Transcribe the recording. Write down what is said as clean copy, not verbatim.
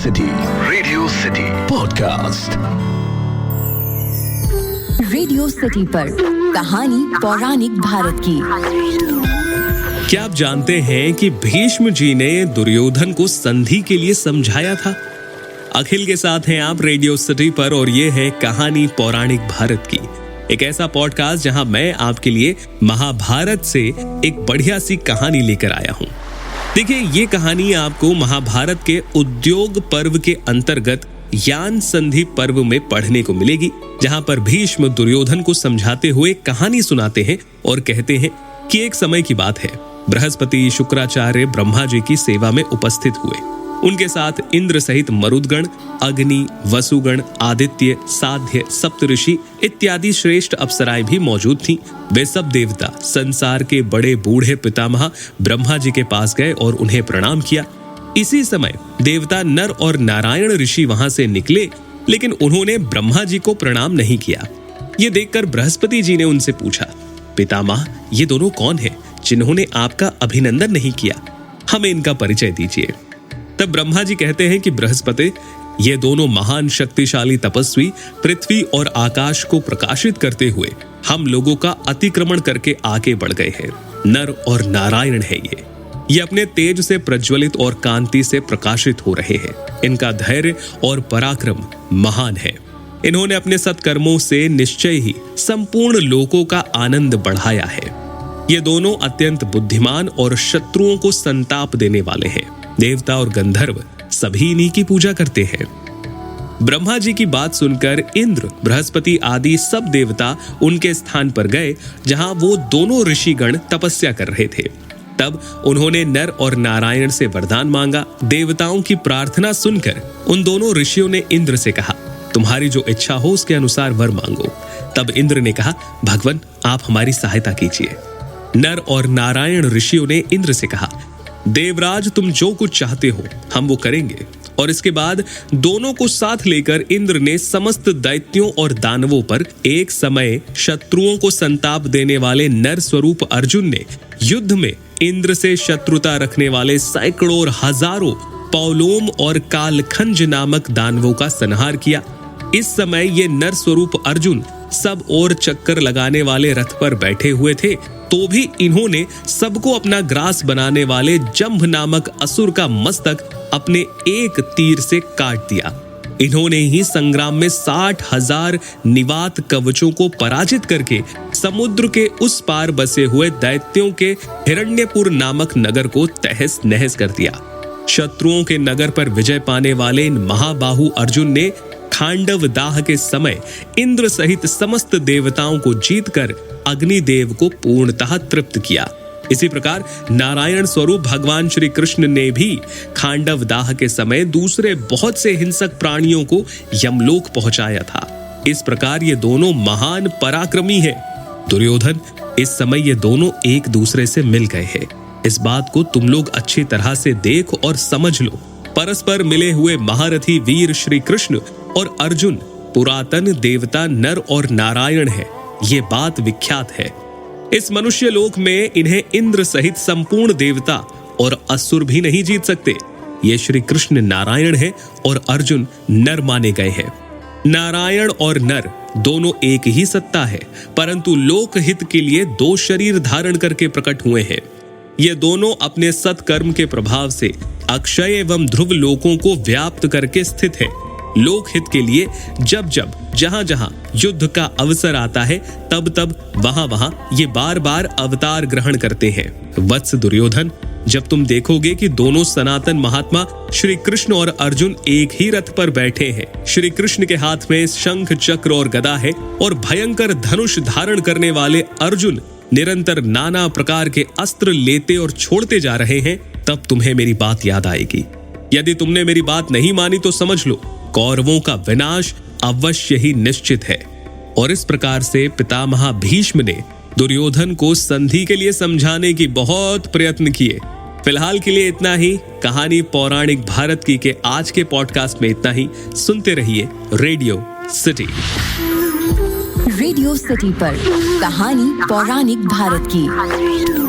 City podcast. Radio city पर कहानी पौराणिक भारत की। क्या आप जानते हैं कि भीष्म जी ने दुर्योधन को संधि के लिए समझाया था? अखिल के साथ हैं आप रेडियो सिटी पर और ये है कहानी पौराणिक भारत की, एक ऐसा पॉडकास्ट जहां मैं आपके लिए महाभारत से एक बढ़िया सी कहानी लेकर आया हूं। देखिए, ये कहानी आपको महाभारत के उद्योग पर्व के अंतर्गत यान संधि पर्व में पढ़ने को मिलेगी, जहां पर भीष्म दुर्योधन को समझाते हुए कहानी सुनाते हैं और कहते हैं कि एक समय की बात है, बृहस्पति शुक्राचार्य ब्रह्मा जी की सेवा में उपस्थित हुए। उनके साथ इंद्र सहित मरुदगण, अग्नि, वसुगण, आदित्य, साध्य, सप्तऋषि इत्यादि श्रेष्ठ अप्सराएं भी मौजूद थीं। वे सब देवता संसार के बड़े बूढ़े पितामह ब्रह्मा जी के पास गए और उन्हें प्रणाम किया। इसी समय देवता नर और नारायण ऋषि वहां से निकले, लेकिन उन्होंने ब्रह्मा जी को प्रणाम नहीं किया। ये देखकर बृहस्पति जी ने उनसे पूछा, पितामह, ये दोनों कौन हैं जिन्होंने आपका अभिनंदन नहीं किया? हमें इनका परिचय दीजिए। तब ब्रह्मा जी कहते हैं कि बृहस्पति, ये दोनों महान शक्तिशाली तपस्वी पृथ्वी और आकाश को प्रकाशित करते हुए हम लोगों का अतिक्रमण करके आगे बढ़ गए हैं। नर और नारायण है ये अपने तेज से प्रज्वलित और कांति से प्रकाशित हो रहे हैं। इनका धैर्य और पराक्रम महान है। इन्होंने अपने सत्कर्मों से निश्चय ही संपूर्ण लोकों का आनंद बढ़ाया है। ये दोनों अत्यंत बुद्धिमान और शत्रुओं को संताप देने वाले हैं। देवता और गंधर्व सभी इन्हीं की पूजा करते हैं। ब्रह्मा जी की बात सुनकर इंद्र, बृहस्पति आदि सब देवता उनके स्थान पर गए जहां वो दोनों ऋषिगण तपस्या कर रहे थे। तब उन्होंने नर और नारायण से वरदान मांगा। देवताओं की प्रार्थना सुनकर उन दोनों ऋषियों ने इंद्र से कहा, तुम्हारी जो इच्छा हो उसके अनुसार वर मांगो। तब इंद्र ने कहा, भगवान, आप हमारी सहायता कीजिए। नर और नारायण ऋषियों ने इंद्र से कहा, देवराज, तुम जो कुछ चाहते हो हम वो करेंगे। और इसके बाद दोनों को साथ लेकर इंद्र ने समस्त दैत्यों और दानवों पर एक समय शत्रुओं को संताप देने वाले नर स्वरूप अर्जुन ने युद्ध में इंद्र से शत्रुता रखने वाले सैकड़ों और हजारों पौलोम और कालखंज नामक दानवों का संहार किया। इस समय ये नर स्वरूप अर्जुन सब और चक्कर लगाने वाले रथ पर बैठे हुए थे, तो भी इन्होंने सबको अपना ग्रास बनाने वाले जंभ नामक असुर का मस्तक अपने एक तीर से काट दिया। इन्होंने ही संग्राम में 60,000 निवात कवचों को पराजित करके समुद्र के उस पार बसे हुए दैत्यों के हिरण्यपुर नामक नगर को तहस नहस कर दिया। शत्रुओं के नगर पर विजय पाने वाले इन महाबाहु अर्जुन ने खांडव दाह के समय इंद्र सहित समस्त देवताओं को जीतकर अग्निदेव को पूर्णतः तृप्त किया। इसी प्रकार नारायण स्वरूप भगवान श्री कृष्ण ने भी खांडव दाह के समय दूसरे बहुत से हिंसक प्राणियों को यमलोक पहुंचाया था। इस प्रकार ये दोनों महान पराक्रमी हैं। दुर्योधन, इस समय ये दोनों एक दूसरे से मिल गए हैं। इस बात को तुम लोग अच्छी तरह से देख और समझ लो। परस्पर मिले हुए महारथी वीर श्री कृष्ण और अर्जुन पुरातन देवता नर और नारायण है। ये बात विख्यात है। इस मनुष्य लोक में इन्हें इंद्र सहित संपूर्ण देवता और असुर भी नहीं जीत सकते। ये श्री कृष्ण नारायण है और अर्जुन नर माने गए हैं। नारायण और नर दोनों एक ही सत्ता है, परंतु लोक हित के लिए दो शरीर धारण करके प्रकट हुए हैं। ये दोनों अपने सत्कर्म के प्रभाव से अक्षय एवं ध्रुव लोकों को व्याप्त करके स्थित है। लोक हित के लिए जब जब जहां जहां युद्ध का अवसर आता है, तब तब वहां वहां ये बार बार अवतार ग्रहण करते हैं। वत्स दुर्योधन, जब तुम देखोगे कि दोनों सनातन महात्मा श्री कृष्ण और अर्जुन एक ही रथ पर बैठे हैं, श्री कृष्ण के हाथ में शंख चक्र और गदा है और भयंकर धनुष धारण करने वाले अर्जुन निरंतर नाना प्रकार के अस्त्र लेते और छोड़ते जा रहे हैं, तब तुम्हें मेरी बात याद आएगी। यदि तुमने मेरी बात नहीं मानी तो समझ लो, कौरवों का विनाश अवश्य ही निश्चित है। और इस प्रकार से पितामह भीष्म ने दुर्योधन को संधि के लिए समझाने की बहुत प्रयत्न किए। फिलहाल के लिए इतना ही। कहानी पौराणिक भारत की के आज के पॉडकास्ट में इतना ही। सुनते रहिए रेडियो सिटी। रेडियो सिटी पर कहानी पौराणिक भारत की।